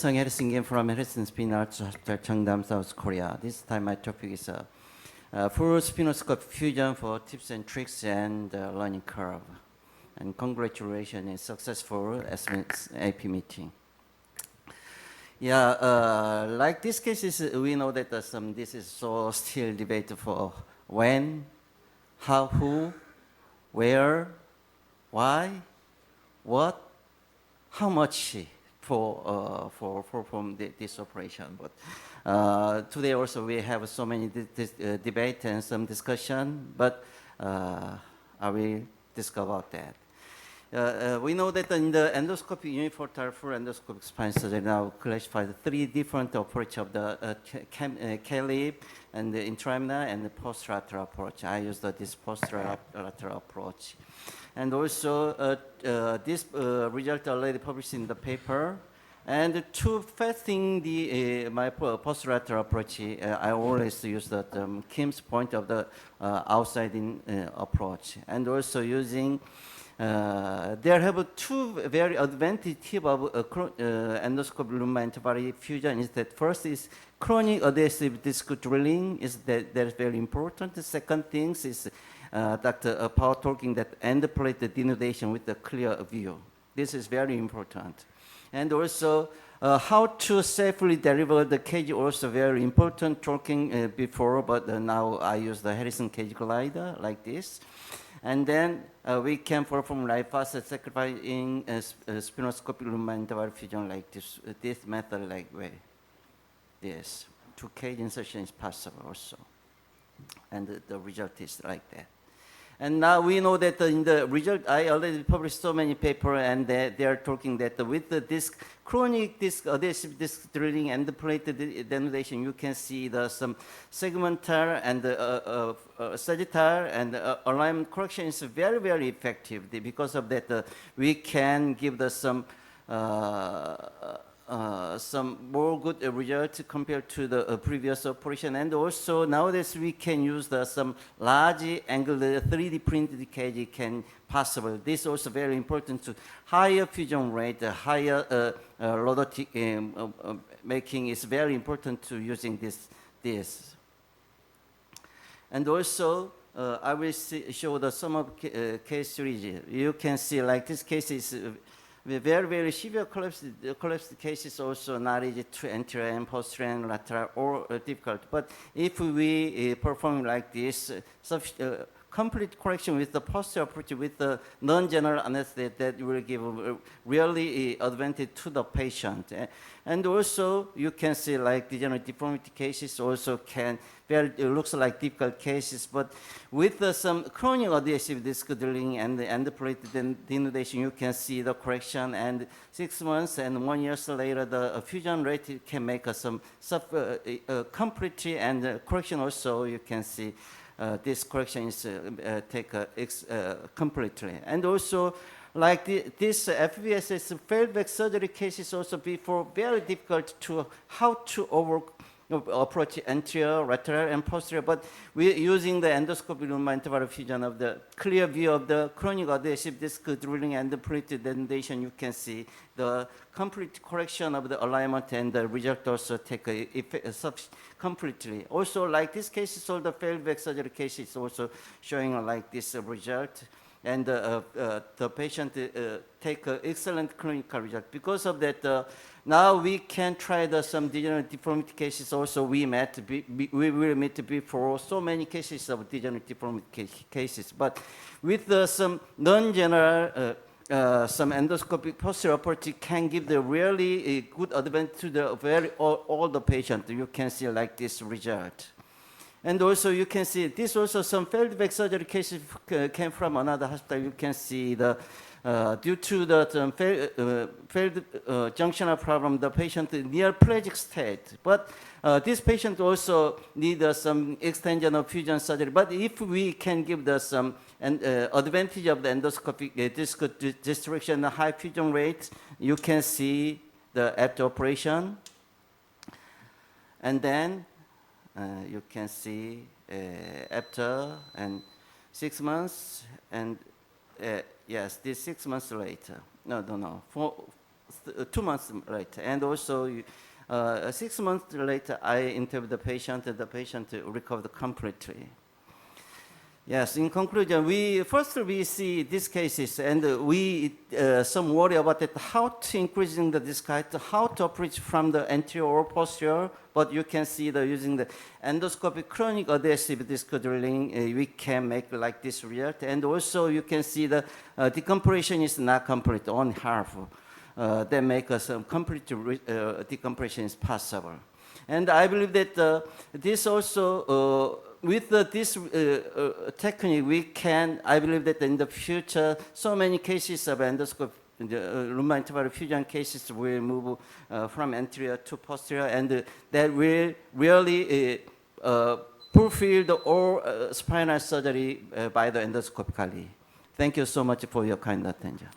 Hyun Harrison from Harrison Spin Arts Hospital, Cheongdam, South Korea. This time my topic is full spinoscope fusion for tips and tricks and learning curve. And congratulations and successful SMISS AP meeting. Yeah, like these cases, we know that this is so still debate for when, how, who, where, why, what, how much for this operation. But today also we have so many debate and some discussion, but I will discuss about that. We know that in the endoscopic uniform full endoscopic spine surgery now classified 3 different approaches of the K-lip and the intraluminal and the post-lateral approach. I used this post-lateral approach. And also, this result already published in the paper. And to fasting my post-lateral approach, I always use the Kim's point of the outside-in approach. And also using, there have 2 very advantage tip of endoscopic lumbar antibody fusion. Is that first is chronic adhesive disc drilling. Is that is very important. The second thing is Dr. Paul talking that end plate denudation with a clear view. This is very important. And also, how to safely deliver the cage also very important, talking before, but now I use the Harrison cage glider like this. And then we can perform life fast sacrificing spinoscopic lumbar antibody fusion like this method like way. This. 2 cage insertion is possible also. And the result is like that. And now we know that in the result, I already published so many papers, and they are talking that with the disc, chronic disc, adhesive disc drilling and the plate denudation, you can see some segmental and sagittal and alignment correction is very, very effective. Because of that, we can give some more good results compared to the previous operation. And also nowadays we can use some large angle 3D printed cage can possible. This is also very important to higher fusion rate, higher lordotic making is very important to using this. And also I will show some of case series. You can see like this case is very, very severe collapsed cases also not easy to anterior and posterior and lateral or difficult. But if we perform like this, complete correction with the posterior approach with the non-general anesthetic, that will give really advantage to the patient. And also you can see like degenerative deformity cases also it looks like difficult cases, but with some chronic adhesive disc drilling and the endoplate denudation, you can see the correction, and 6 months and 1 year later, the fusion rate can make some completely, and correction also you can see this correction is completely. And also like this FBSS failed back surgery cases also before very difficult to how to approach anterior, lateral, and posterior, but we're using the endoscopic lumbar antibody fusion of the clear view of the chronic adhesive disc drilling and the plate denudation. You can see the complete correction of the alignment, and the result also take completely. Also, like this case, all the failed back surgery cases also showing like this result. And the patient take excellent clinical result. Because of that, now we can try some degenerative deformity cases also we will meet before so many cases of degenerative deformity cases. But with some non-general, some endoscopic posterior approach can give the really good advantage to the all the patient. You can see like this result. And also you can see this also some failed back surgery cases came from another hospital. You can see due to the failed junctional problem, the patient near-plegic state. But this patient also need some extension of fusion surgery. But if we can give some advantage of the endoscopic disc distriction, high fusion rate, you can see after operation. And then you can see after and 6 months, and yes, this 6 months later. No. 2 months later. And also 6 months later, I interviewed the patient, and the patient recovered completely. Yes, in conclusion, we see these cases, and we some worry about it, how to increasing the disc height, how to approach from the anterior or posterior, but you can see using the endoscopic chronic adhesive disc drilling, we can make like this result, and also you can see the decompression is not complete, only half. That make us complete decompression is possible. And I believe that this also, with this technique, we can, I believe that in the future, so many cases of endoscope, the lumbar interval fusion cases will move from anterior to posterior, and that will really fulfill the all spinal surgery by the endoscopically. Thank you so much for your kind attention.